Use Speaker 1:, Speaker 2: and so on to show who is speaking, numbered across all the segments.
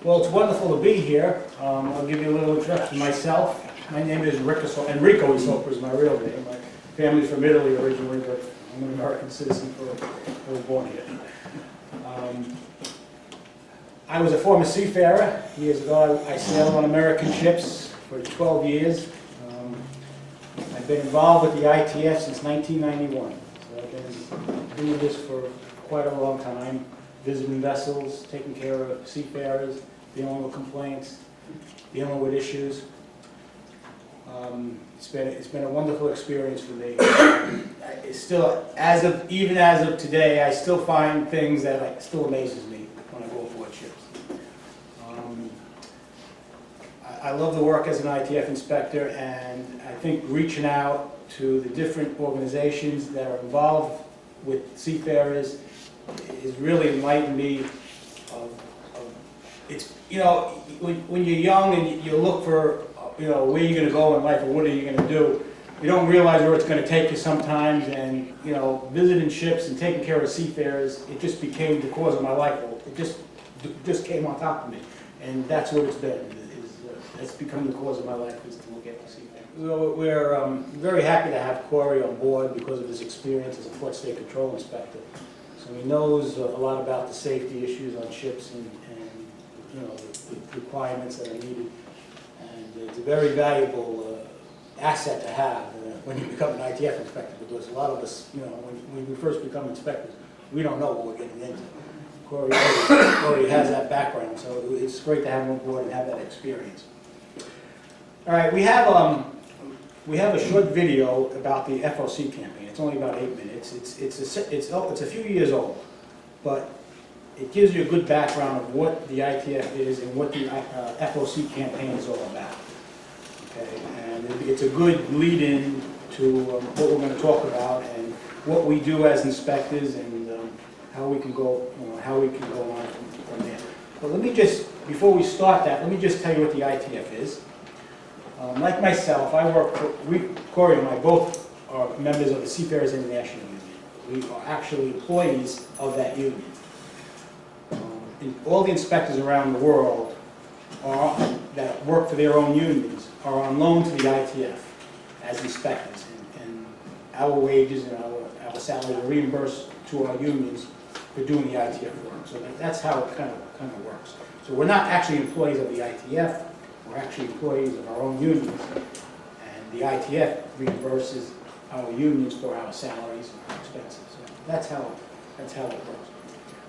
Speaker 1: Well, it's wonderful to be here. I'll give you a little introduction to myself. My name is Enrico Isopa is my real name. My family's from Italy originally, but I'm an American citizen. I was born here. I was a former seafarer. Years ago, I sailed on American ships for 12 years. I've been involved with the ITF since 1991. So I've been doing this for quite a long time, visiting vessels, taking care of seafarers, dealing with complaints, dealing with issues. It's been a wonderful experience for me. It's still, even as of today, I still find things that still amazes me when I go aboard ships. I love the work as an ITF inspector, and I think reaching out to the different organizations that are involved with seafarers is really enlightened me. It's, you know, when you're young and you look for, you know, where you're going to go in life or what are you going to do, you don't realize where it's going to take you sometimes. And, you know, visiting ships and taking care of seafarers, it just became the cause of my life. It just came on top of me, and that's what it's been. It's become the cause of my life, is to look at the seafarers. We're very happy to have Corey on board because of his experience as a Port State Control Inspector. So he knows a lot about the safety issues on ships and you know, the requirements that are needed. And it's a very valuable asset to have when you become an ITF inspector, because a lot of us, you know, when we first become inspectors, we don't know what we're getting into. Corey already has that background, so it's great to have him on board and have that experience. All right, we have a short video about the FOC campaign. It's only about 8 minutes. It's a few years old, but it gives you a good background of what the ITF is and what the FOC campaign is all about. Okay, and it's a good lead-in to what we're going to talk about and what we do as inspectors and how we can go, you know, how we can go on from there. But let me just, before we start that, let me just tell you what the ITF is. Like myself, I work for, Corey and I both are members of the Seafarers International Union. We are actually employees of that union. And all the inspectors around the world that work for their own unions are on loan to the ITF as inspectors. And our wages and our salaries are reimbursed to our unions for doing the ITF work. So that's how it kind of works. So we're not actually employees of the ITF. We're actually employees of our own unions, and the ITF reimburses our unions for our salaries and our expenses. So that's how it works.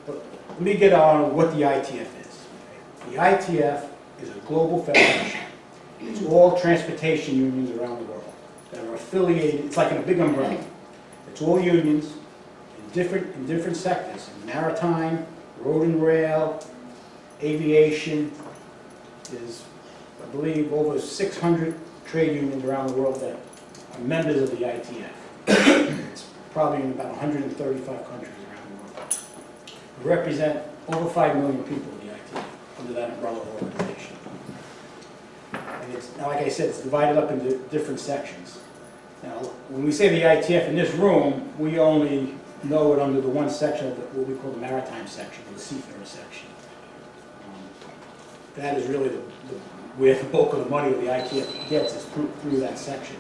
Speaker 1: But let me get on what the ITF is. The ITF is a global federation. It's all transportation unions around the world that are affiliated. It's like in a big umbrella. It's all unions in different sectors: maritime, road and rail, aviation. There's, I believe, over 600 trade unions around the world that are members of the ITF. It's probably in about 135 countries around the world. We represent over 5 million people in the ITF under that umbrella organization. And it's, like I said, it's divided up into different sections. Now, when we say the ITF in this room, we only know it under the one section of what we call the maritime section, or the seafarer section. That is really where the bulk of the money of the ITF gets, is through that section.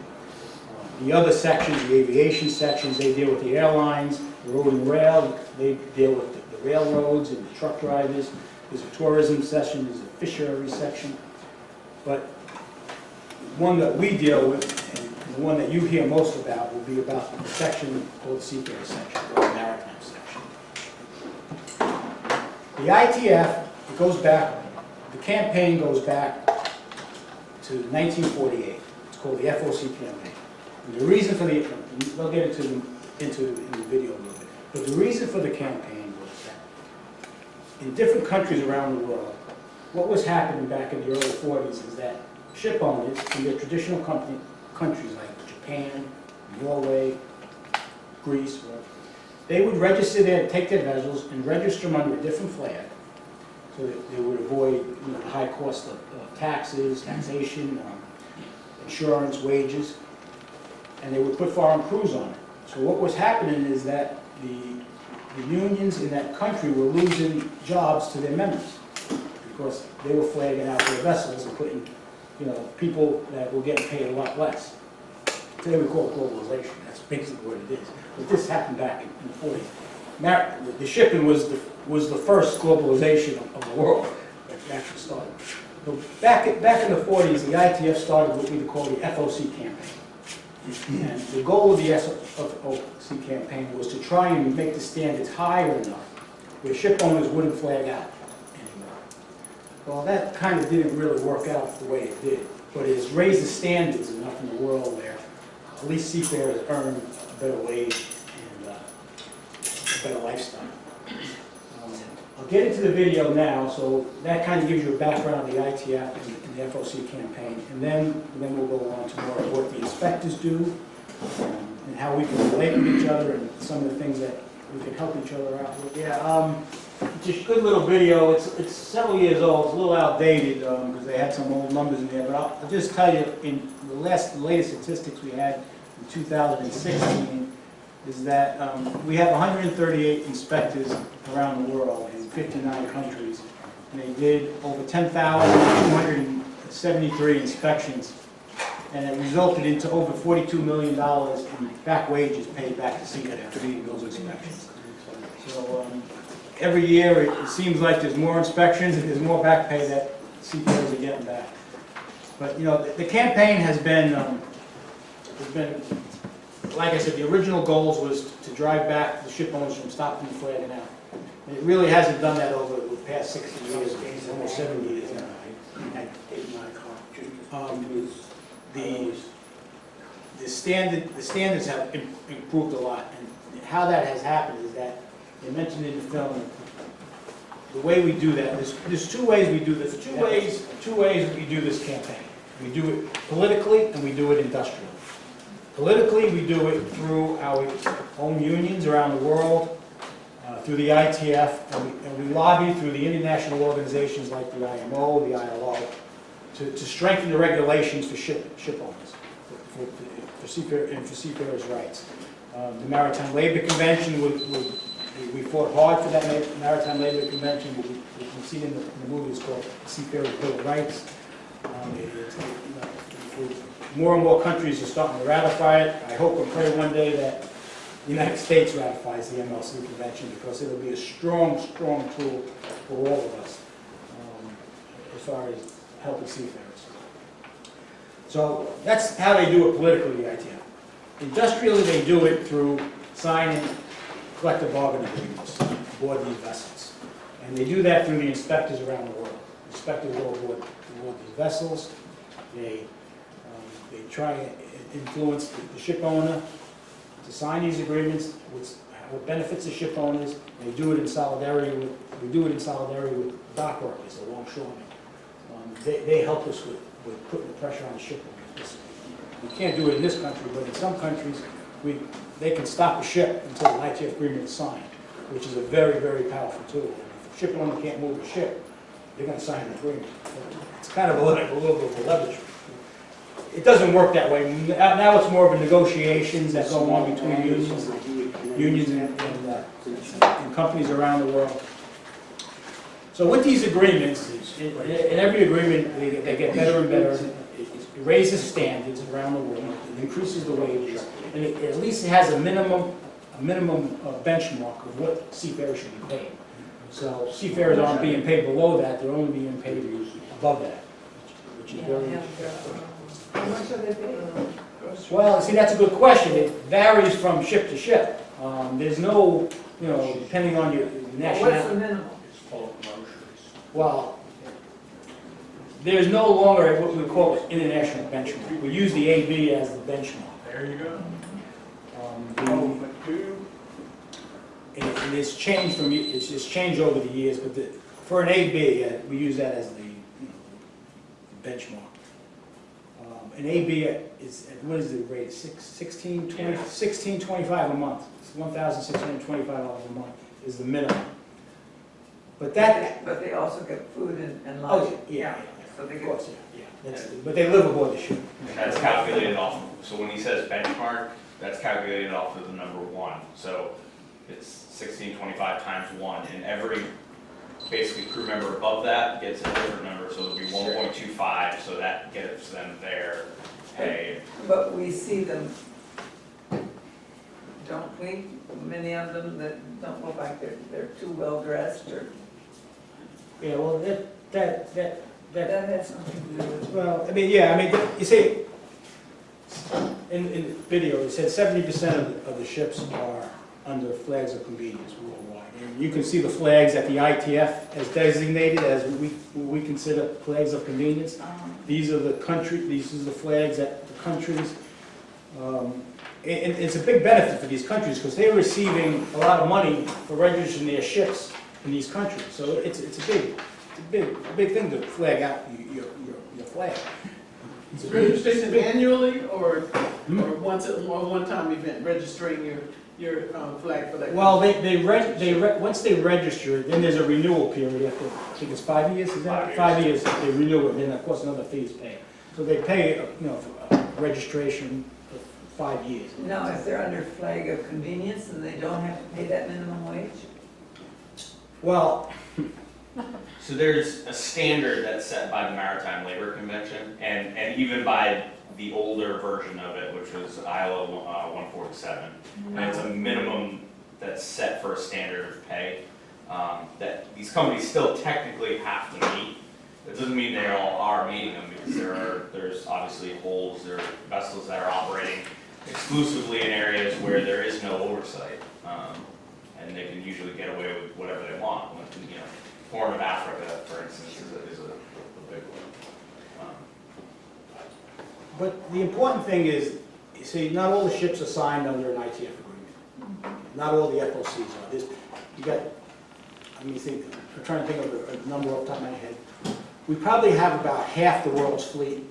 Speaker 1: The other sections, the aviation sections, they deal with the airlines, the road and rail, they deal with the railroads and the truck drivers. There's a tourism section, there's a fishery section. But one that we deal with, and the one that you hear most about, will be about the section called the seafarer section, or the maritime section. The ITF, it goes back, the campaign goes back to 1948. It's called the FOC campaign. And the reason for the, we'll get into the video a little bit, but the reason for the campaign was that in different countries around the world, what was happening back in the early 40s is that ship owners in their traditional countries like Japan, Norway, Greece, they would take their vessels and register them under a different flag, so that they would avoid, you know, the high cost of taxes, taxation, insurance, wages, and they would put foreign crews on it. So what was happening is that the unions in that country were losing jobs to their members because they were flagging out their vessels and putting, you know, people that were getting paid a lot less. Today we call it globalization, that's basically what it is. But this happened back in the 40s. The shipping was the first globalization of the world that actually started. So back in the 40s, the ITF started what we call the FOC campaign. And the goal of the FOC campaign was to try and make the standards higher enough where ship owners wouldn't flag out anymore. Well, that kind of didn't really work out the way it did, but it has raised the standards enough in the world where at least seafarers earn a better wage and a better lifestyle. I'll get into the video now, so that kind of gives you a background of the ITF and the FOC campaign, and then we'll go on to more of what the inspectors do, and how we can relate with each other, and some of the things that we can help each other out with. Yeah, just a good little video. It's several years old. It's a little outdated because they had some old numbers in there, but I'll just tell you, in the latest statistics we had in 2016 is that we have 138 inspectors around the world in 59 countries, and they did over 10,273 inspections, and it resulted into over $42 million in back wages paid back to seafarers to do those inspections. So every year it seems like there's more inspections and there's more back pay that seafarers are getting back. But you know, the campaign has been, like I said, the original goals was to drive back the ship owners from stopping and flagging out. And it really hasn't done that over the past 60 years, almost 70 years now. The standards have improved a lot, and how that has happened is that they mentioned in the film the way we do that. There's two ways we do this. Two ways we do this campaign. We do it politically and we do it industrially. Politically, we do it through our own unions around the world, through the ITF, and we lobby through the international organizations like the IMO, the ILO, to strengthen the regulations for ship owners, for seafarers' rights. The Maritime Labor Convention, we fought hard for that Maritime Labor Convention. You can see it in the movie, it's called the Seafarers' Bill of Rights. More and more countries are starting to ratify it. I hope and pray one day that the United States ratifies the MLC Convention, because it'll be a strong, strong tool for all of us as far as helping seafarers. So that's how they do it politically, the ITF. Industrially, they do it through signing collective bargaining agreements aboard these vessels. And they do that through the inspectors around the world. Inspectors go aboard these vessels. They try and influence the ship owner to sign these agreements, what benefits the ship owners. They do it in solidarity with, we do it in solidarity with dock workers, the longshoremen. They help us with putting the pressure on the ship owners. We can't do it in this country, but in some countries, they can stop a ship until the ITF agreement is signed, which is a very, very powerful tool. If a ship owner can't move a ship, they're going to sign an agreement. It's kind of a little bit of a leverage. It doesn't work that way. Now it's more of a negotiations that go on between unions and companies around the world. So with these agreements, in every agreement, they get better and better. It raises standards around the world. It increases the wages, and at least it has a minimum benchmark of what seafarers should be paid. So seafarers aren't being paid below that; they're only being paid above that, which is very interesting.
Speaker 2: How much are they paying?
Speaker 1: Well, see, that's a good question. It varies from ship to ship. There's no, depending on your nationality.
Speaker 2: What's the minimum?
Speaker 1: Well, there's no longer what we call an international benchmark. We use the AB as the benchmark.
Speaker 3: There you go.
Speaker 1: And it's changed changed over the years, but for an AB, we use that as the benchmark. An AB is, what is the rate? $16.25 a month. It's $1,625 a month is the minimum. But
Speaker 2: they also get food and lunch.
Speaker 1: oh yeah.
Speaker 2: So they
Speaker 1: Of
Speaker 2: get,
Speaker 1: course, yeah. But they live aboard the ship.
Speaker 4: That's calculated off, so when he says benchmark, that's calculated off of the number 1. So it's 1625 times 1, and every basically crew member above that gets a different number, so it'll be 1.25, so that gives them their pay.
Speaker 2: But we see them, don't we? Many of them that don't look like they're too well dressed, or
Speaker 1: Yeah, well, that,
Speaker 2: that has something to do with.
Speaker 1: well, I mean, yeah, I mean, you see, in the video, it said 70% of the ships are under flags of convenience worldwide. And you can see the flags that the ITF has designated as we consider flags of convenience. These are the flags that the countries, and it's a big benefit for these countries because they're receiving a lot of money for registering their ships in these countries. So it's a big thing to flag out your flag.
Speaker 3: Is registration annually or one-time event, registering your flag for that?
Speaker 1: Well, once they register, then there's a renewal period after, I think it's 5 years, is that? 5 years, they renew it, and then of course another fee is paid. So they pay, for registration for 5 years.
Speaker 2: Now, if they're under flag of convenience and they don't have to pay that minimum wage?
Speaker 1: Well,
Speaker 4: So there's a standard that's set by the Maritime Labor Convention, and even by the older version of it, which was ILO 147. And it's a minimum that's set for a standard of pay that these companies still technically have to meet. It doesn't mean they all are meeting them, because there's obviously holes, there are vessels that are operating exclusively in areas where there is no oversight, and they can usually get away with whatever they want. Horn of Africa, for instance, is a big one.
Speaker 1: but the important thing is, you see, not all the ships are signed under an ITF agreement. Not all the FOCs are. You got, let me think, I'm trying to think of a number off the top of my head. We probably have about half the world's fleet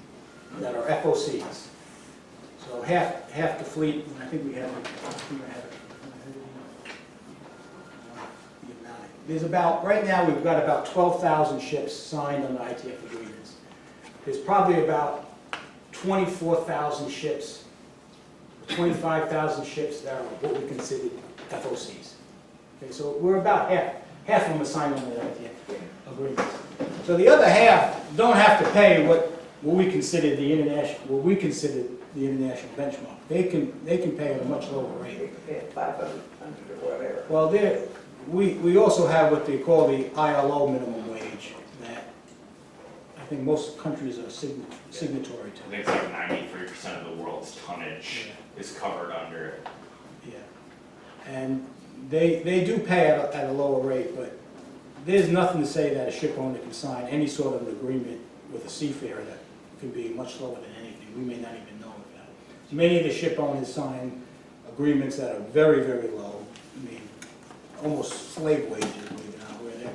Speaker 1: that are FOCs. So half the fleet, and I think we have, there's about, right now we've got about 12,000 ships signed on the ITF agreements. There's probably about 24,000 ships, 25,000 ships that are what we consider FOCs. Okay, so we're about half of them are signed on the ITF agreements. So the other half don't have to pay what we consider the international benchmark. They can pay at a much lower
Speaker 2: They
Speaker 1: rate.
Speaker 2: could pay it 500 or whatever.
Speaker 1: Well, we also have what they call the ILO minimum wage that I think most countries are signatory
Speaker 4: I
Speaker 1: to.
Speaker 4: think it's like 93% of the world's tonnage is covered under it.
Speaker 1: Yeah. And they do pay at a lower rate, but there's nothing to say that a ship owner can sign any sort of an agreement with a seafarer that can be much lower than anything. We may not even know of that. Many of the ship owners sign agreements that are very, very low. I mean, almost slave wages, where their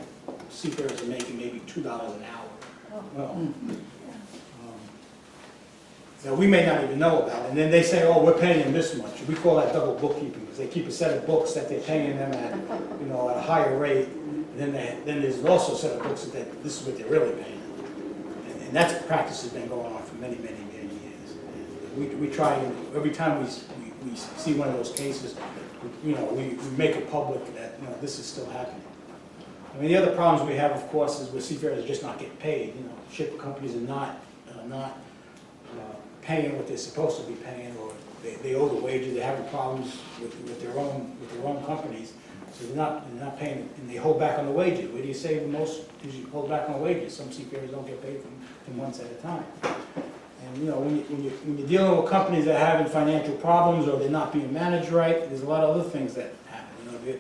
Speaker 1: seafarers are making maybe $2 an hour. Well, that we may not even know about. And then they say, oh, we're paying them this much. We call that double bookkeeping, because they keep a set of books that they're paying them at, at a higher rate. And then there's also a set of books that this is what they're really paying them. And that's a practice that's been going on for many, many, many years. And we try, and every time we see one of those cases, we make it public that this is still happening. I mean, the other problems we have, of course, is where seafarers are just not getting paid. Ship companies are not paying what they're supposed to be paying, or they owe the wages. They're having problems with their own companies, so they're not paying, and they hold back on the wages. Where do you say the most? Is you hold back on the wages. Some seafarers don't get paid from months at a time. And when you're dealing with companies that are having financial problems or they're not being managed right, there's a lot of other things that happen.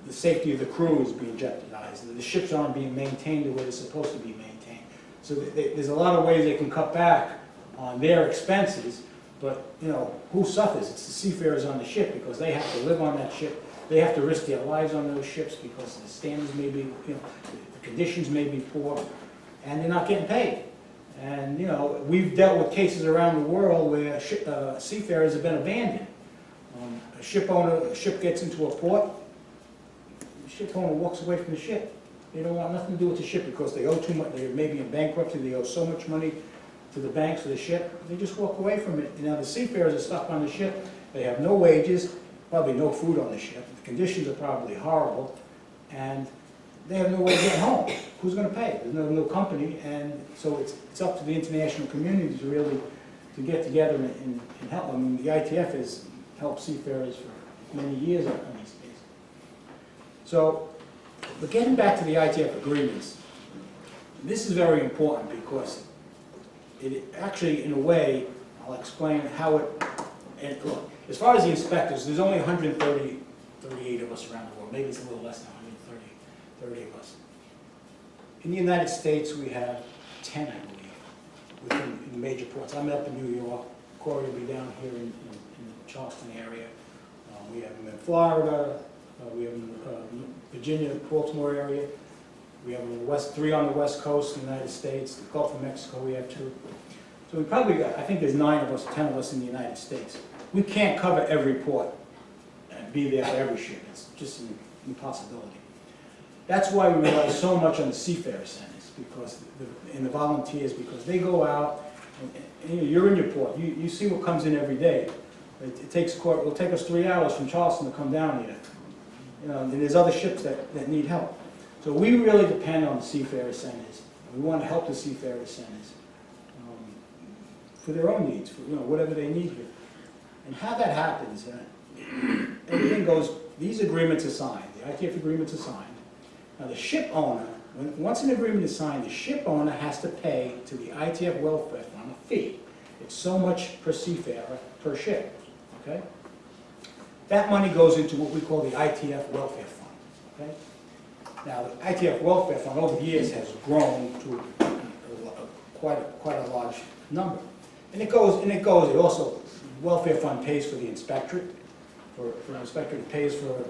Speaker 1: The safety of the crew is being jeopardized. The ships aren't being maintained the way they're supposed to be maintained. So there's a lot of ways they can cut back on their expenses, but who suffers? It's the seafarers on the ship, because they have to live on that ship. They have to risk their lives on those ships because the standards may be, the conditions may be poor, and they're not getting paid. And we've dealt with cases around the world where seafarers have been abandoned. A ship gets into a port, the ship owner walks away from the ship. They don't want nothing to do with the ship because they owe too much. They may be in bankruptcy. They owe so much money to the banks for the ship. They just walk away from it. Now the seafarers are stuck on the ship. They have no wages, probably no food on the ship. The conditions are probably horrible, and they have no way of getting home. Who's gonna pay? There's no company, and so it's up to the international community to really, to get together and help. I mean, the ITF has helped seafarers for many years on these things. So, but getting back to the ITF agreements, this is very important because it actually, in a way, I'll explain how it, and look, as far as the inspectors, there's only 38 of us around the world, maybe it's a little less than 130 of us. In the United States, we have 10, I believe, within in major ports. I'm up in New York, Corey will be down here in the Charleston area. We have them in Florida, we have them in Virginia, Baltimore area. We have them in the west, 3 on the west coast of the United States, the Gulf of Mexico we have 2. So we probably got, I think there's 9 of us, 10 of us in the United States. We can't cover every port and be there for every ship. It's just an impossibility. That's why we rely so much on the Seafarer centers, because and the volunteers, because they go out, and you're in your port, you see what comes in every day. It will take us 3 hours from Charleston to come down here. You know, and there's other ships that need help. So we really depend on the Seafarer centers. We want to help the Seafarer centers for their own needs, for whatever they need here. And how that happens, everything goes, these agreements are signed, the ITF agreements are signed. Now the ship owner, once an agreement is signed, the ship owner has to pay to the ITF welfare fund a fee. It's so much per seafarer per ship, okay? That money goes into what we call the ITF welfare fund, okay? Now the ITF welfare fund over the years has grown to quite a large number. And it also, welfare fund pays for the inspectorate, for an inspectorate, it pays for,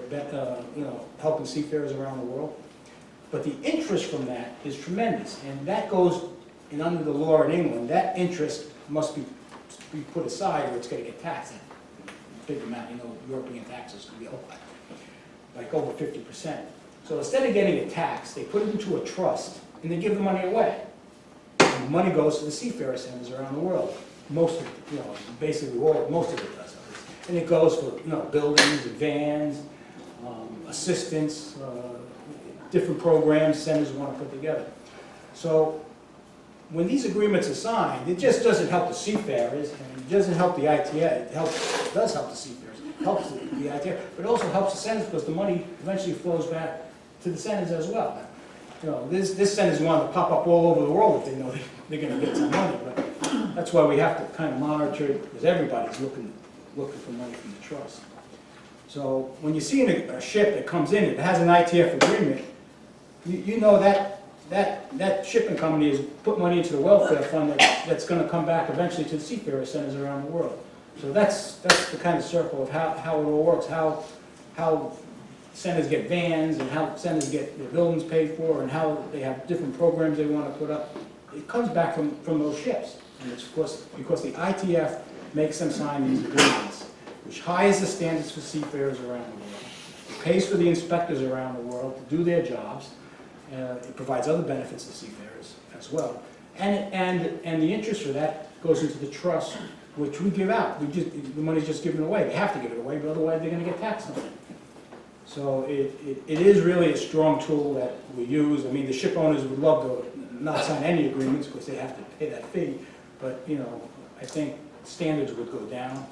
Speaker 1: helping seafarers around the world. But the interest from that is tremendous, and that goes, and under the law in England, that interest must be put aside or it's going to get taxed in a big amount. European taxes can be like over 50%. So instead of getting it taxed, they put it into a trust and they give the money away. And the money goes to the seafarer centers around the world. Most of it, basically most of it does. And it goes for buildings, and vans, assistance, different programs centers want to put together. So when these agreements are signed, it just doesn't help the seafarers, and it doesn't help the ITF. It does help the seafarers, it helps the ITF, but it also helps the centers because the money eventually flows back to the centers as well. This centers want to pop up all over the world if they know they're going to get some money, but that's why we have to kind of monitor it, because everybody's looking for money from the trust. So when you see a ship that comes in, it has an ITF agreement, you know that shipping company has put money into the welfare fund that's going to come back eventually to the seafarer centers around the world. So that's the kind of circle of how it all works, how centers get vans and how centers get their buildings paid for and how they have different programs they want to put up. It comes back from those ships. And it's because the ITF makes them sign these agreements, which hires the standards for seafarers around the world. It pays for the inspectors around the world to do their jobs. It provides other benefits to seafarers as well. And the interest for that goes into the trust, which we give out. The money's just given away. They have to give it away, but otherwise they're going to get taxed on it. So it is really a strong tool that we use. I mean, the ship owners would love to not sign any agreements because they have to pay that fee. But, I think standards would go down.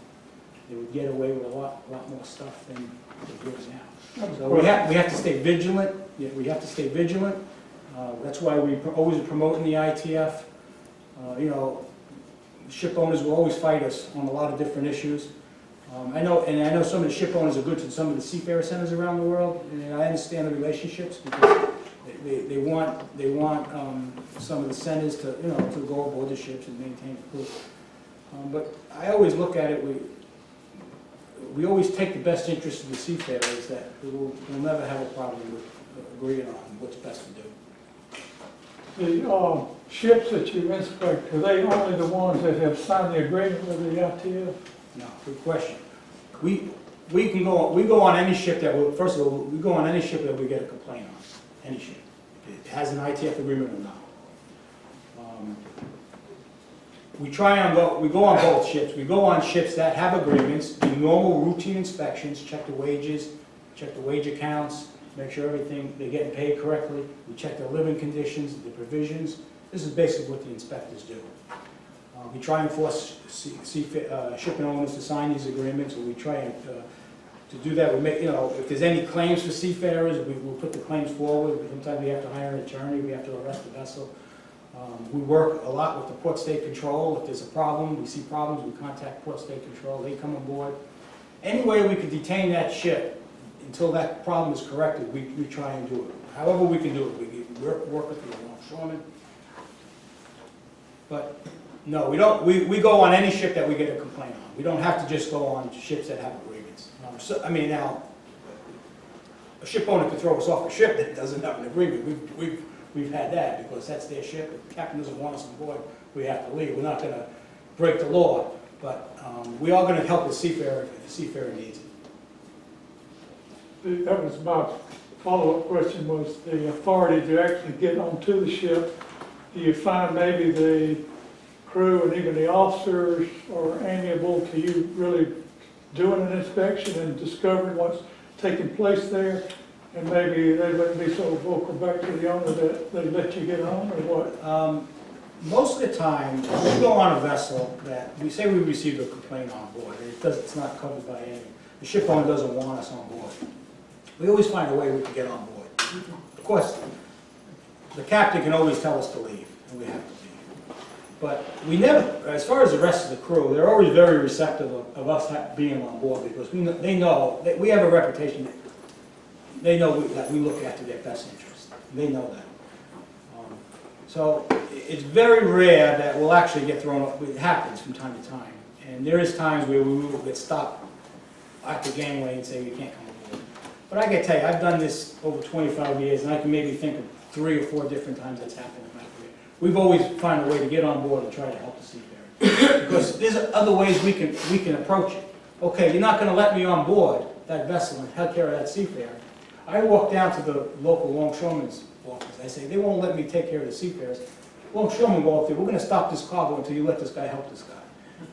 Speaker 1: They would get away with a lot more stuff than they do now. So we have to stay vigilant. Yeah, we have to stay vigilant. That's why we always promote in the ITF. Ship owners will always fight us on a lot of different issues. I know some of the ship owners are good to some of the seafarer centers around the world, and I understand the relationships because they want some of the centers to to go aboard the ships and maintain the crew. But I always look at it. We always take the best interest of the seafarers. That we'll never have a problem with agreeing on what's best to do.
Speaker 5: The ships that you inspect, are they only the ones that have signed the agreement with the ITF?
Speaker 1: No, good question. We go on any ship that first of all, we go on any ship that we get a complaint on. Any ship. If it has an ITF agreement or not. We go on both ships. We go on ships that have agreements, do normal routine inspections, check the wages, check the wage accounts, make sure everything, they're getting paid correctly. We check their living conditions, the provisions. This is basically what the inspectors do. We try and force shipping owners to sign these agreements, or we try and to do that. We make, you know, if there's any claims for seafarers, we'll put the claims forward. Sometimes we have to hire an attorney, we have to arrest the vessel. We work a lot with the Port State Control. If there's a problem, we see problems, we contact Port State Control, they come aboard. Any way we can detain that ship until that problem is corrected, we try and do it. However we can do it, we work with the longshoremen. But no, we don't. We go on any ship that we get a complaint on. We don't have to just go on ships that have agreements. So, I mean, now, a ship owner could throw us off a ship that doesn't have an agreement. We've had that, because that's their ship. If the captain doesn't want us on board, we have to leave. We're not going to break the law, but we are going to help the seafarer if the seafarer needs it.
Speaker 5: That was my follow-up question, was the authority to actually get onto the ship. Do you find maybe the crew and even the officers are amiable to you really doing an inspection and discovering what's taking place there? And maybe they wouldn't be so vocal back to the owner that they let you get on, or what?
Speaker 1: Most of the time, we go on a vessel that, we say we received a complaint on board, and it's not covered by any, the ship owner doesn't want us on board. We always find a way we can get on board. Of course, the captain can always tell us to leave, and we have to leave. But we never, as far as the rest of the crew, they're always very receptive of us being on board, because they know that we have a reputation. They know that we look after their best interest. They know that. So it's very rare that we'll actually get thrown off. It happens from time to time. And there is times where we will get stopped at the gangway and say we can't come aboard. But I can tell you, I've done this over 25 years, and I can maybe think of 3 or 4 different times that's happened in my career. We've always found a way to get on board and try to help the seafarer. Because there's other ways we can approach it. Okay, you're not going to let me on board that vessel and take care of that seafarer. I walk down to the local longshoreman's office. I say, they won't let me take care of the seafarers. Longshoremen go up there, we're going to stop this cargo until you let this guy help this guy.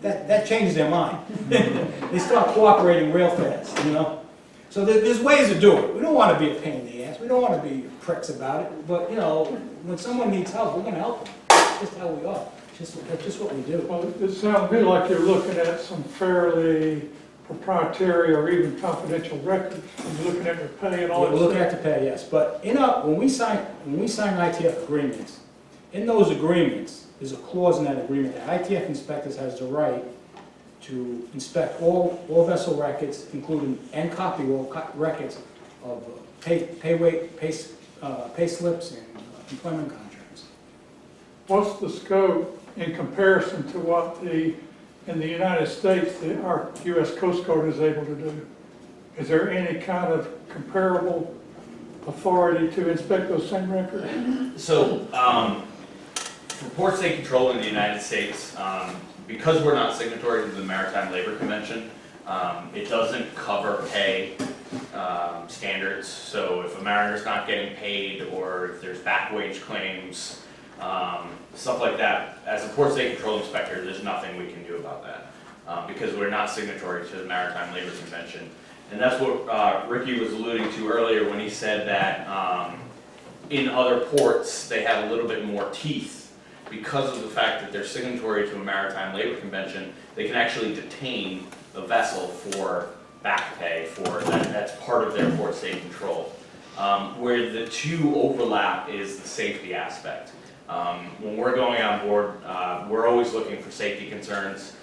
Speaker 1: That changes their mind. They start cooperating real fast, you know. So there's ways to do it. We don't want to be a pain in the ass. We don't want to be pricks about it. But, you know, when someone needs help, we're going to help them. That's just how we are. That's just what we do.
Speaker 5: Well, it sounds to me like you're looking at some fairly proprietary or even confidential records. You're looking at their pay and all
Speaker 1: Yeah,
Speaker 5: that
Speaker 1: we're looking
Speaker 5: stuff.
Speaker 1: at the pay, yes. But when we sign ITF agreements, in those agreements, there's a clause in that agreement that ITF inspectors has the right to inspect all vessel records, including and copy all records of pay slips and employment contracts.
Speaker 5: What's the scope in comparison to what in the United States, our U.S. Coast Guard is able to do? Is there any kind of comparable authority to inspect those same records?
Speaker 4: So, for Port State Control in the United States, because we're not signatory to the Maritime Labor Convention, it doesn't cover pay standards. So if a mariner's not getting paid, or if there's back wage claims, stuff like that, as a Port State Control inspector, there's nothing we can do about that, because we're not signatory to the Maritime Labor Convention. And that's what Ricky was alluding to earlier when he said that in other ports, they have a little bit more teeth. Because of the fact that they're signatory to a Maritime Labor Convention, they can actually detain the vessel for back pay, that's part of their Port State Control. Where the two overlap is the safety aspect. When we're going on board, we're always looking for safety concerns.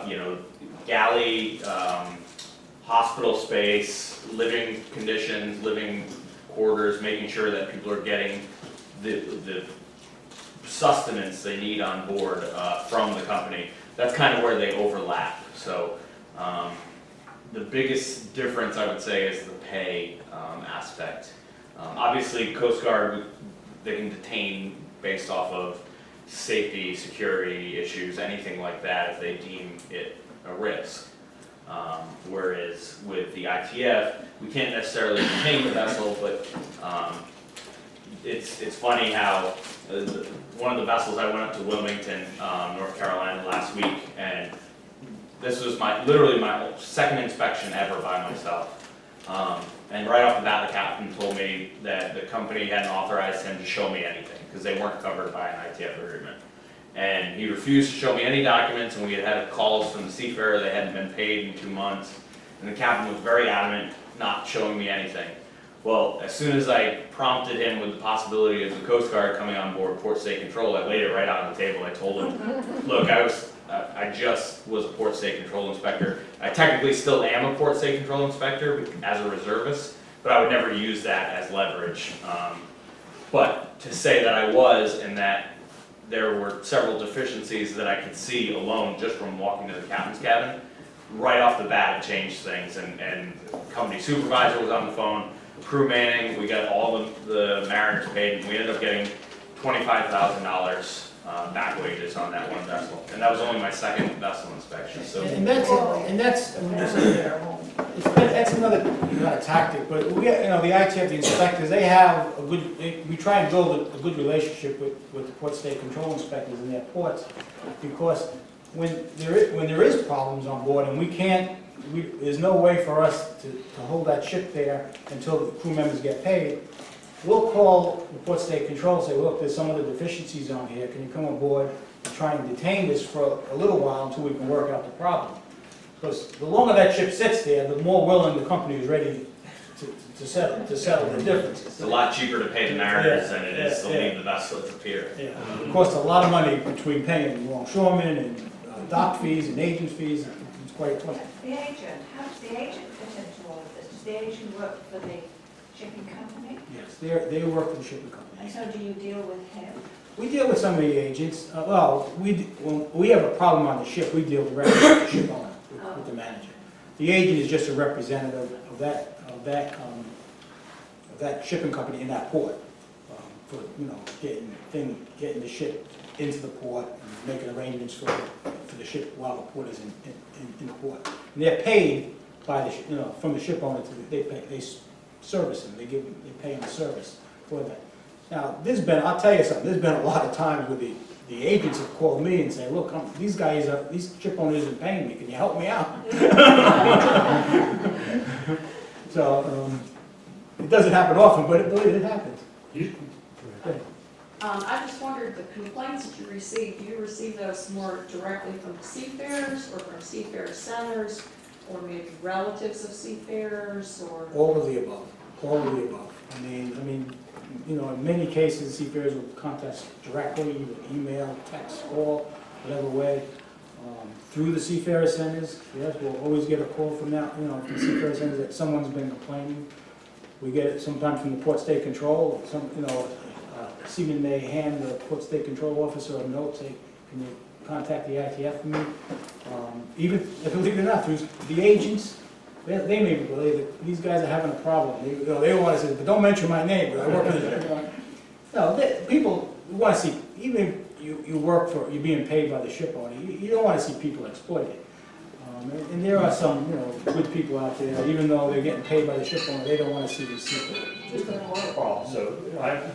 Speaker 4: You know, galley, hospital space, living conditions, living quarters, making sure that people are getting the sustenance they need on board from the company. That's kind of where they overlap. So the biggest difference, I would say, is the pay aspect. Obviously, Coast Guard, they can detain based off of safety, security issues, anything like that if they deem it a risk. Whereas with the ITF, we can't necessarily detain the vessel, but it's funny how one of the vessels, I went up to Wilmington, North Carolina last week, and this was literally my second inspection ever by myself. And right off the bat, the captain told me that the company hadn't authorized him to show me anything, because they weren't covered by an ITF agreement. And he refused to show me any documents, and we had calls from the Seafarer, they hadn't been paid in 2 months. And the captain was very adamant, not showing me anything. Well, as soon as I prompted him with the possibility of the Coast Guard coming on board Port State Control, I laid it right out on the table. I told him, look, I just was a Port State Control Inspector. I technically still am a Port State Control Inspector as a reservist, but I would never use that as leverage. But to say that I was, and that there were several deficiencies that I could see alone just from walking to the captain's cabin, right off the bat it changed things, and company supervisor was on the phone, crew manning, we got all the mariners paid, and we ended up getting $25,000 back wages on that one vessel, and that was only my second vessel inspection, so.
Speaker 1: And that's another, not a tactic, but we, the ITF, the inspectors, they have a good, we try and build a good relationship with the Port State Control Inspectors in their ports, because when there is problems on board and there's no way for us to hold that ship there until the crew members get paid, we'll call the Port State Control and say, look, there's some of the deficiencies on here, can you come aboard and try and detain this for a little while until we can work out the problem? Because the longer that ship sits there, the more willing the company is ready to settle the differences.
Speaker 4: It's a lot cheaper to pay the mariners than it is to leave the vessel at the pier.
Speaker 1: Yeah, it costs a lot of money between paying longshoremen and dock fees and agent fees, it's quite costly.
Speaker 6: The agent, how does the agent fit into all of this? Does the agent work for the shipping company?
Speaker 1: Yes, they work for the shipping
Speaker 6: And
Speaker 1: companies.
Speaker 6: so do you deal with him?
Speaker 1: We deal with some of the agents, when we have a problem on the ship, we deal directly with the ship owner, with the manager. The agent is just a representative of that shipping company in that port, for, getting the ship into the port and making arrangements for the ship while the port is in the port. And they're paid by from the ship owner they service them, they pay them service for that. Now, I'll tell you something, there's been a lot of times where the agents have called me and say, look, these ship owners isn't paying me, can you help me out? So, it doesn't happen often, but it happens.
Speaker 7: I just wondered, the complaints that you receive, do you receive those more directly from seafarers or from seafarer centers, or maybe relatives of seafarers, or?
Speaker 1: All of the above, all of the above. I mean, in many cases, seafarers will contact us directly, with email, text, call, whatever way. Through the seafarer centers, yes, we'll always get a call from from the seafarer centers that someone's been complaining. We get it sometimes from the Port State Control, seaman may hand the Port State Control officer a note, say, can you contact the ITF for me? Even, believe it or not, through the agents, they may believe that these guys are having a problem. They want to say, but don't mention my name, but I work with the No, people want to see, even if you're being paid by the ship owner, you don't want to see people exploited. And there are some, good people out there, even though they're getting paid by the ship owner, they don't want to see these people.
Speaker 8: Just a water problem. So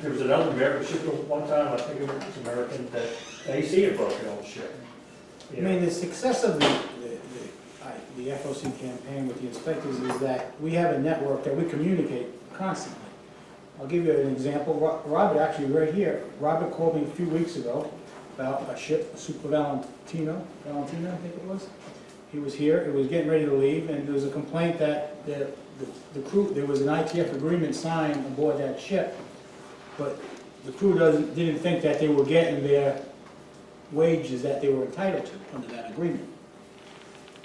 Speaker 8: there was another American ship one time, I think it was American, that AC had broken on the ship.
Speaker 1: I mean, the success of the FOC campaign with the inspectors is that we have a network that we communicate constantly. I'll give you an example. Robert, actually right here, Robert called me a few weeks ago about a ship, Super Valentino, I think it was. He was here, it was getting ready to leave, and there was a complaint that the crew, there was an ITF agreement signed aboard that ship, but the crew didn't think that they were getting their wages that they were entitled to under that agreement.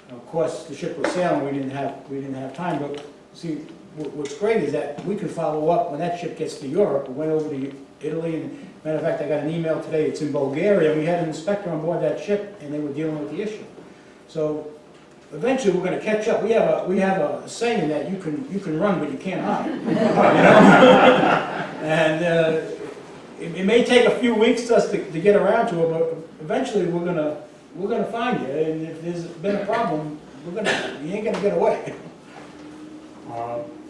Speaker 1: Now, of course, the ship was sailing, we didn't have time, but see, what's great is that we can follow up when that ship gets to Europe. We went over to Italy, and matter of fact, I got an email today, it's in Bulgaria, and we had an inspector on board that ship, and they were dealing with the issue. So eventually, we're going to catch up. We have a saying that you can run, but you can't hide. And it may take a few weeks to us to get around to it, but eventually we're gonna find you. And if there's been a problem, you ain't gonna get away.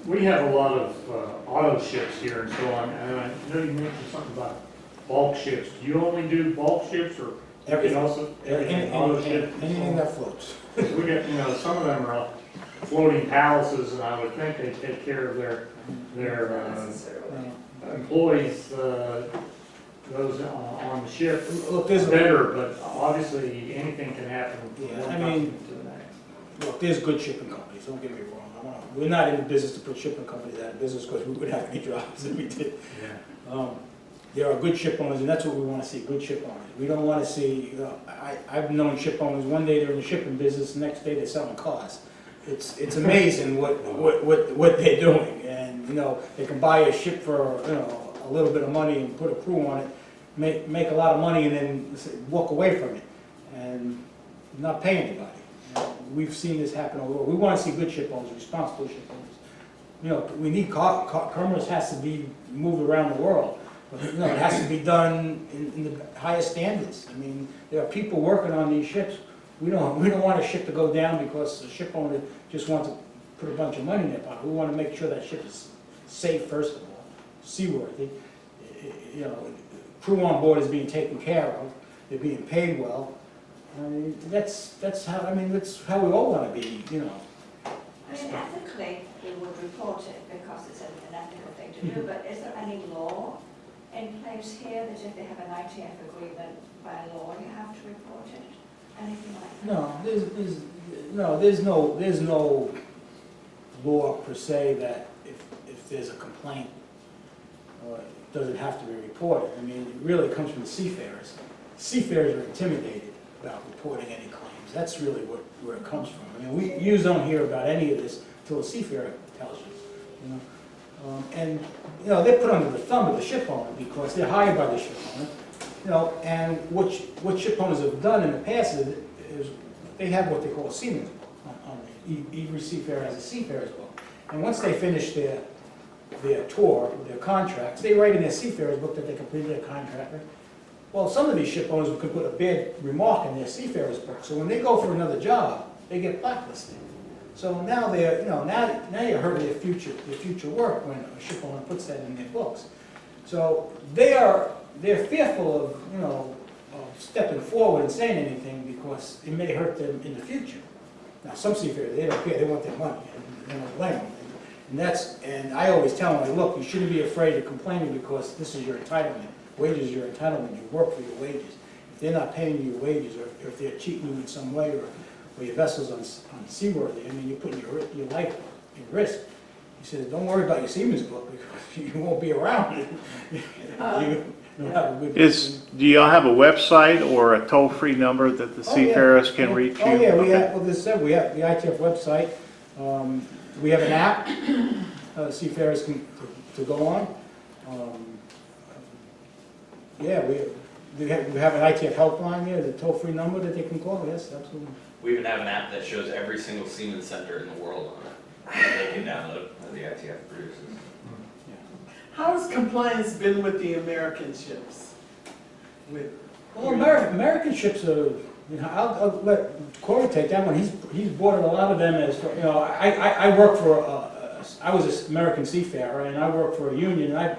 Speaker 8: We have a lot of auto ships here and so on, and I know you mentioned something about bulk ships. Do you only do bulk ships, or
Speaker 1: Everything.
Speaker 8: also everything auto ships?
Speaker 1: Anything that floats.
Speaker 8: We got, some of them are floating palaces, and I would think they take care of their
Speaker 2: Not necessarily.
Speaker 8: employees, those on the ship
Speaker 1: Look, there's,
Speaker 8: better, but obviously anything can happen from
Speaker 1: Yeah,
Speaker 8: one
Speaker 1: I
Speaker 8: time
Speaker 1: mean-
Speaker 8: to the next.
Speaker 1: look, there's good shipping companies, don't get me wrong. We're not in the business to put shipping companies out of business because we wouldn't have any jobs if we did. There are good ship owners, and that's what we want to see, good ship owners. We don't want to see, I've known ship owners, one day they're in the shipping business, the next day they're selling cars. It's amazing what they're doing, and, they can buy a ship for, a little bit of money and put a crew on it, make a lot of money and then walk away from it, and not pay anybody. We've seen this happen all over. We want to see good ship owners, responsible ship owners. We need commerce has to be moved around the world. It has to be done in the highest standards. I mean, there are people working on these ships. We don't want a ship to go down because the ship owner just wants to put a bunch of money in their pocket. We want to make sure that ship is safe, first of all, seaworthy. Crew on board is being taken care of. They're being paid well. I mean, that's how we all want to be.
Speaker 6: I mean, ethically, we would report it because it's an ethical thing to do, but is there any law in place here that if they have an ITF agreement by law, you have to report it? Anything like that?
Speaker 1: No, there's no law per se that if there's a complaint, does it have to be reported? I mean, it really comes from the seafarers. Seafarers are intimidated about reporting any claims. That's really where it comes from. I mean, we usually don't hear about any of this until a seafarer tells you. They're put under the thumb of the ship owner because they're hired by the ship owner. And what ship owners have done in the past is they have what they call a seaman's book. Every seafarer has a seafarer's book. And once they finish their tour, their contracts, they write in their seafarer's book that they completed their contract. Well, some of these ship owners could put a bad remark in their seafarer's book. So when they go for another job, they get blacklisted. So now now you're hurting their future work when a ship owner puts that in their books. So they're fearful of stepping forward and saying anything because it may hurt them in the future. Now some seafarers, they don't care, they want their money, and they don't blame them. And I always tell them, look, you shouldn't be afraid of complaining because this is your entitlement. Wages are your entitlement. You work for your wages. If they're not paying you your wages, or if they're cheating you in some way, or your vessel's unseaworthy, I mean, you're putting your life in risk. He says, don't worry about your seaman's book because you won't be around. You have a good.
Speaker 9: Do y'all have a website or a toll-free number that the seafarers can reach you?
Speaker 1: Oh, yeah, we
Speaker 9: Okay.
Speaker 1: have, well, we have the ITF website. We have an app seafarers can to go on. We have an ITF helpline there, the toll-free number that they can call, yes, absolutely.
Speaker 4: We even have an app that shows every single seaman center in the world on it, that they can download, that the ITF produces.
Speaker 3: How has compliance been with the American ships?
Speaker 1: Well, American ships are, I'll let Corey take that one, he's bought a lot of them as, I work for, I was an American seafarer, and I worked for a union, and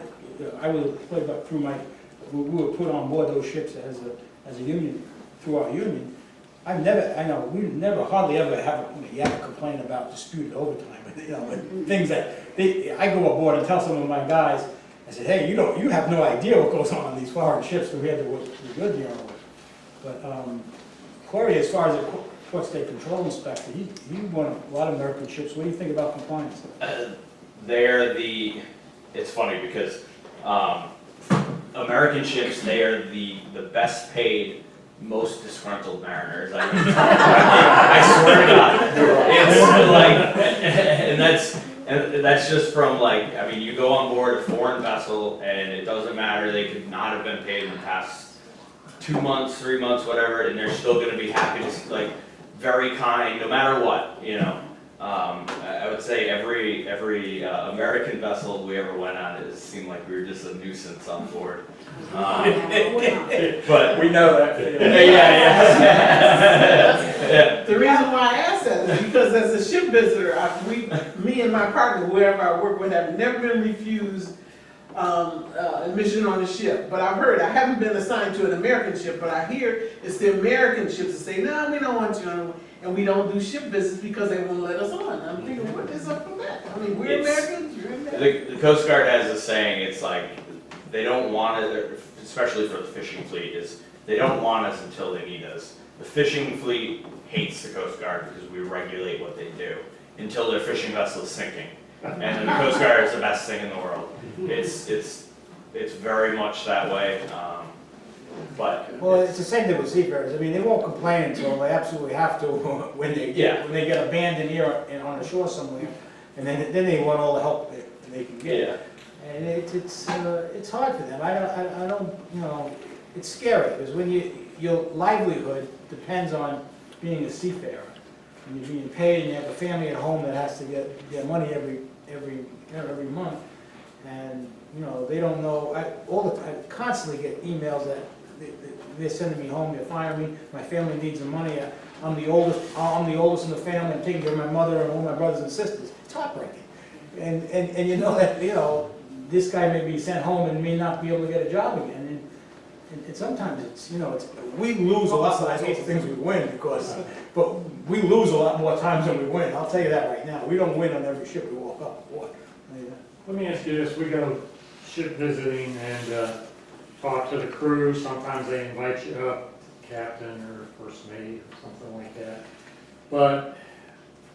Speaker 1: I was played up through we were put on board those ships as a union, through our union. We never, hardly ever have a complaint about disputed overtime, and things that, I go aboard and tell some of my guys, I said, hey, you have no idea what goes on these foreign ships compared to what you're dealing with. But Corey, as far as the Port State Control Inspector, he won a lot of American ships. What do you think about compliance?
Speaker 4: It's funny because American ships, they are the best paid, most disgruntled mariners. I swear to God. It's like, and that's just from you go on board a foreign vessel and it doesn't matter, they could not have been paid in the past 2 months, 3 months, whatever, and they're still gonna be happy to, very kind, no matter what, I would say every American vessel we ever went on, it seemed like we were just a nuisance on board. But
Speaker 1: We know that.
Speaker 4: yeah.
Speaker 3: The reason why I asked that is because as a ship visitor, me and my partner, whoever I work with, have never been refused admission on a ship. But I've heard, I haven't been assigned to an American ship, but I hear it's the American ships that say, no, we don't want you on. and we don't do ship visits because they won't let us on. I'm thinking, what is up with that? I mean, we're
Speaker 4: It's-
Speaker 3: Americans, you're Americans.
Speaker 4: The Coast Guard has a saying, it's like, they don't want it, especially for the fishing fleet, is they don't want us until they need us. The fishing fleet hates the Coast Guard because we regulate what they do until their fishing vessel is sinking. And then the Coast Guard is the best thing in the world. It's very much that way, but.
Speaker 1: Well, it's the same thing with seafarers. I mean, they won't complain until they absolutely have to when they
Speaker 4: Yeah.
Speaker 1: get abandoned here and on the shore somewhere. And then they want all the help that they can get.
Speaker 4: Yeah.
Speaker 1: And it's hard for them. I don't, you know, it's scary because when your livelihood depends on being a seafarer. And you're being paid and you have a family at home that has to get their money every month. And, you know, they don't know, I constantly get emails that they're sending me home, they're firing me, my family needs the money. I'm the oldest in the family, I'm taking care of my mother and all my brothers and sisters. It's heartbreaking. And you know that, you know, this guy may be sent home and may not be able to get a job again. And sometimes it's, you know, we lose a lot of things we win because, but we lose a lot more times than we win. I'll tell you that right now. We don't win on every ship we walk up aboard.
Speaker 8: Let me ask you this, we go ship visiting and talk to the crew, sometimes they invite you up, captain or first mate or something like that. But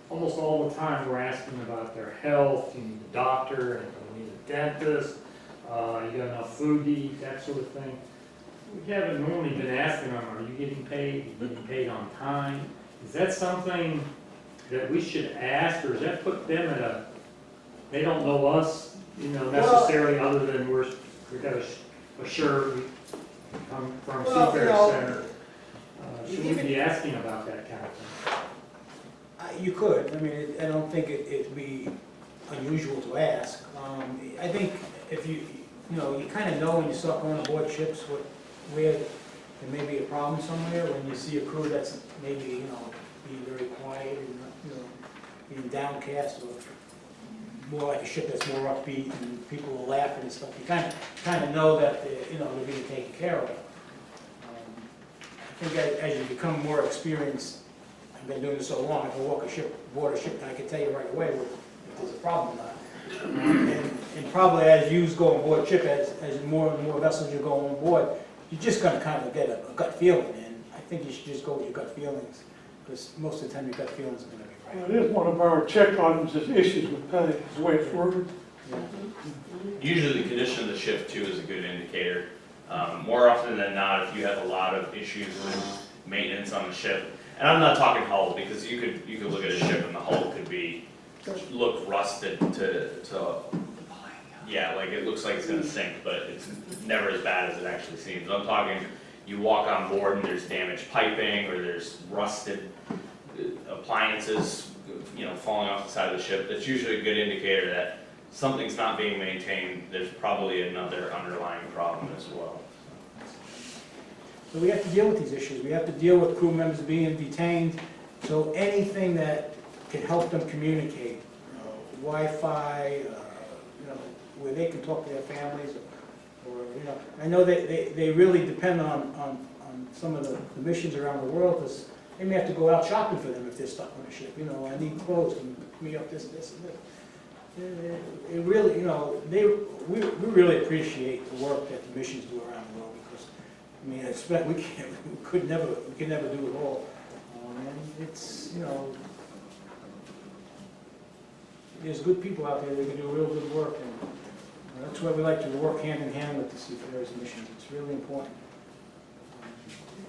Speaker 8: almost all the time we're asking about their health, you need a doctor, and you need a dentist, you got enough food to eat, that sort of thing. We haven't normally been asking them, are you getting paid? Are you getting paid on time? Is that something that we should ask, or does that put them at a, they don't know us, you know, necessarily, other than we got a shirt, we come from
Speaker 1: Well,
Speaker 8: Seafarer
Speaker 1: you know,
Speaker 8: Center. Should we be asking about that kind of thing?
Speaker 1: You could. I mean, I don't think it'd be unusual to ask. I think if you know, you kind of know when you start going aboard ships where there may be a problem somewhere, when you see a crew that's maybe, you know, being very quiet and, you know, being downcast, or more like a ship that's more upbeat and people are laughing and stuff. You kind of know that, you know, they're being taken care of. I think as you become more experienced, I've been doing this so long, I can walk aboard a ship, and I can tell you right away if there's a problem or not. And probably as you go on board ship, as more and more vessels you go on board, you're just going to kind of get a gut feeling, and I think you should just go with your gut feelings, because most of the time your gut feelings are going to be right.
Speaker 5: Well, it is one of our check items is issues with pay, is the way it's worded.
Speaker 4: Usually the condition of the ship too is a good indicator. More often than not, if you have a lot of issues with maintenance on the ship, and I'm not talking hull, because you could look at a ship and the hull could look rusted to yeah, like it looks like it's gonna sink, but it's never as bad as it actually seems. I'm talking, you walk on board and there's damaged piping, or there's rusted appliances, you know, falling off the side of the ship. That's usually a good indicator that something's not being maintained. There's probably another underlying problem as well.
Speaker 1: So we have to deal with these issues. We have to deal with crew members being detained. So anything that can help them communicate, Wi-Fi, you know, where they can talk to their families, or you know, I know they really depend on some of the missions around the world, because they may have to go out shopping for them if they're stuck on a ship. You know, I need clothes, can you pick me up this, and this. It really, you know, we really appreciate the work that the missions do around the world, because I mean, I expect we can never do it all. And it's, you know, there's good people out there that can do real good work, and that's why we like to work hand in hand with the Seafarers missions. It's really important.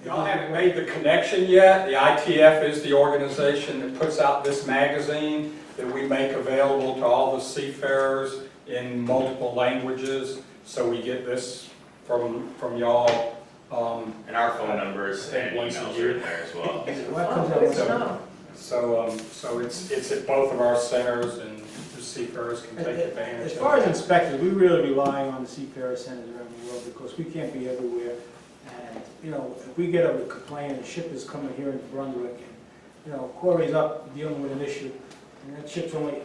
Speaker 10: Y'all haven't made the connection yet. The ITF is the organization that puts out this magazine that we make available to all the seafarers in multiple languages. So we get this from y'all.
Speaker 4: And our phone numbers and
Speaker 10: once a
Speaker 4: emails
Speaker 10: year.
Speaker 4: are in there as well.
Speaker 1: What comes out with
Speaker 10: So it's at both of our centers, and the seafarers can take advantage of it.
Speaker 1: As far as inspectors, we really rely on the Seafarer centers around the world, because we can't be everywhere. And, you know, if we get a complaint, a ship is coming here into Brunswick, and, you know, Corey's up dealing with an issue, and that ship's only,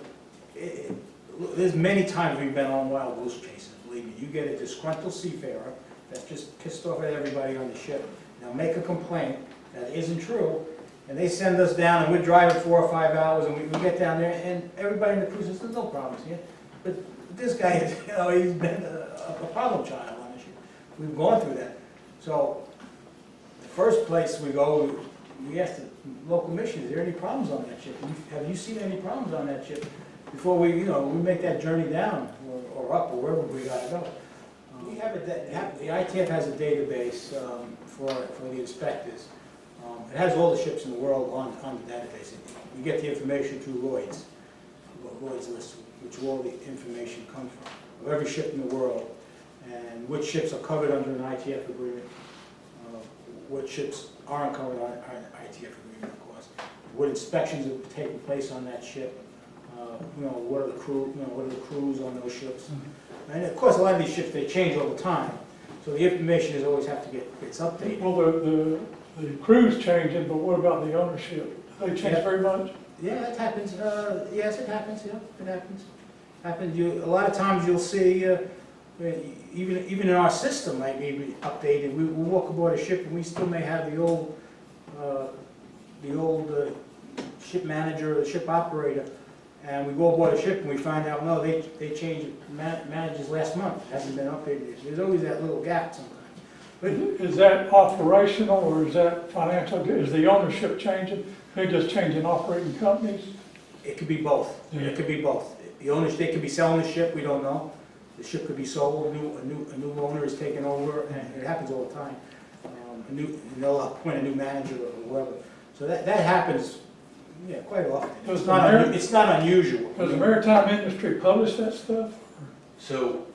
Speaker 1: there's many times we've been on wild goose chases, believe me. You get a disgruntled seafarer that's just pissed off at everybody on the ship. Now make a complaint that isn't true, And they send us down, and we're driving 4 or 5 hours, and we get down there, and everybody in the crew says, there's no problems here. But this guy, he's been a problem child on this ship. We've gone through that. So, the first place we go, we ask the local mission, is there any problems on that ship? Have you seen any problems on that ship? Before we make that journey down, or up, or wherever we gotta go. We have the ITF has a database for the inspectors. It has all the ships in the world on the database. You get the information through Lloyd's list, which all the information comes from, of every ship in the world, and which ships are covered under an ITF agreement, what ships aren't covered on an ITF agreement, of course, what inspections are taking place on that ship, what are the crews on those ships. And of course, a lot of these ships, they change all the time, so the information is always have to gets updated.
Speaker 5: Well, the crew's changing, but what about the ownership? Do they change very much?
Speaker 1: Yeah, that happens. Yes, it happens. Yeah, it happens. A lot of times you'll see, even in our system, might be updated. We walk aboard a ship and we still may have the old ship manager or the ship operator, and we go aboard a ship and we find out, no, they changed managers last month. It hasn't been updated. There's always that little gap sometimes. But
Speaker 5: Is that operational or is that financial? Is the ownership changing? They just changing operating companies?
Speaker 1: it could be both.
Speaker 5: Yeah.
Speaker 1: It could be both. The owners, they could be selling the ship, we don't know. The ship could be sold, a new owner is taking over, and it happens all the time. They'll appoint a new manager or whoever. So that happens, yeah, quite often. It's not unusual.
Speaker 5: Does the maritime industry publish that stuff?
Speaker 4: So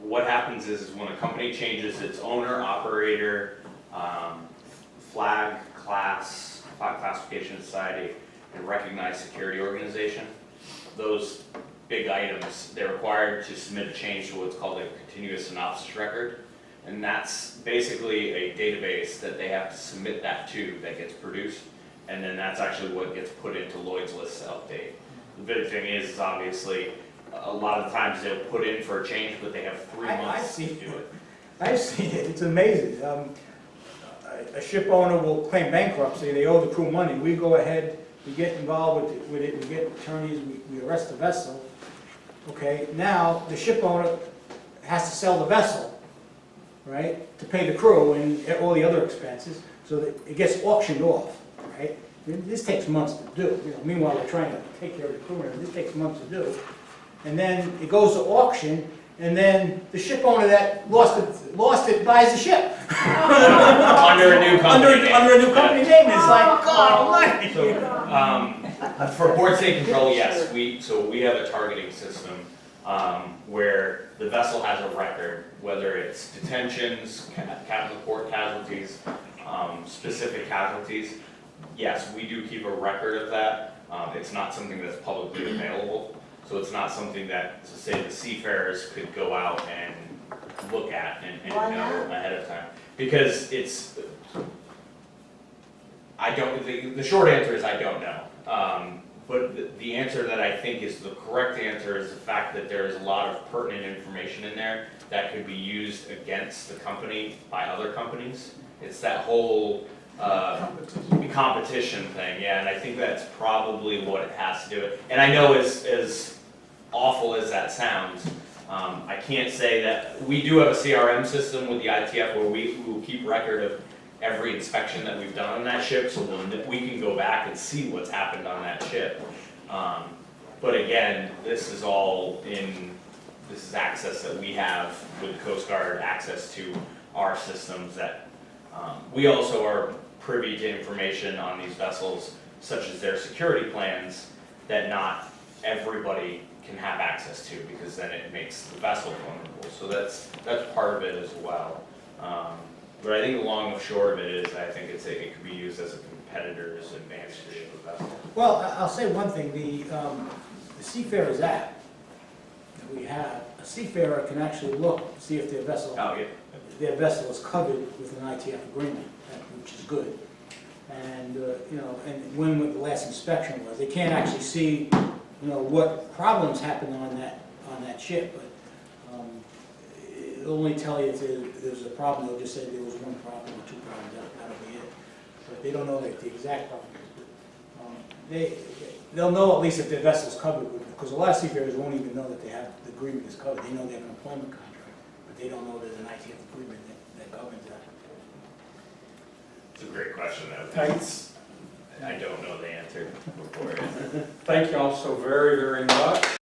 Speaker 4: what happens is when a company changes its owner, operator, flag classification society, and recognized security organization, those big items, they're required to submit a change to what's called a continuous synopsis record. And that's basically a database that they have to submit that to that gets produced. And then that's actually what gets put into Lloyd's list to update. The big thing is obviously, a lot of times they'll put in for a change, but they have 3 months to do it.
Speaker 1: I've seen it, it's amazing. A ship owner will claim bankruptcy, they owe the crew money. We go ahead, we get involved with it, we get attorneys, we arrest the vessel. Okay, now the ship owner has to sell the vessel, right, to pay the crew and all the other expenses, so that it gets auctioned off, right? This takes months to do. Meanwhile, we're trying to take care of the crew, and this takes months to do. And then it goes to auction, and then the ship owner that lost it buys the ship.
Speaker 4: Under a new company name.
Speaker 1: Under a new company name, it's like, God almighty.
Speaker 4: So, for port state control, yes, we have a targeting system where the vessel has a record, whether it's detentions, port casualties, specific casualties. Yes, we do keep a record of that. It's not something that's publicly available, so it's not something that, to say, the seafarers could go out and look at and know ahead of time. Because it's, the short answer is I don't know. But the answer that I think is the correct answer is the fact that there is a lot of pertinent information in there that could be used against the company by other companies. It's that whole competition thing, yeah, and I think that's probably what it has to do. And I know as awful as that sounds, I can't say that, we do have a CRM system with the ITF where we will keep record of every inspection that we've done on that ship, so we can go back and see what's happened on that ship. But again, this is access that we have with Coast Guard, access to our systems that we also are privy to information on these vessels, such as their security plans, that not everybody can have access to, because then it makes the vessel vulnerable. So that's part of it as well. But I think the long and short of it is, I think it could be used as a competitor's advantage to ship a vessel.
Speaker 1: Well, I'll say one thing, the Seafarer's app that we have, a seafarer can actually look, see if their vessel, their vessel is covered with an ITF agreement, which is good. And, and when the last inspection was, they can't actually see, what problems happened on that ship, but it'll only tell you if there's a problem. They'll just say there was one problem or two problems, that'll be it. but they don't know the exact problem. They'll know at least if their vessel's covered, because a lot of seafarers won't even know that they have, the agreement is covered. They know they have an employment contract, but they don't know there's an ITF agreement that governs that.
Speaker 4: It's a great question, though.
Speaker 10: Thanks.
Speaker 4: I don't know the answer before.
Speaker 10: Thank you all so very, very much.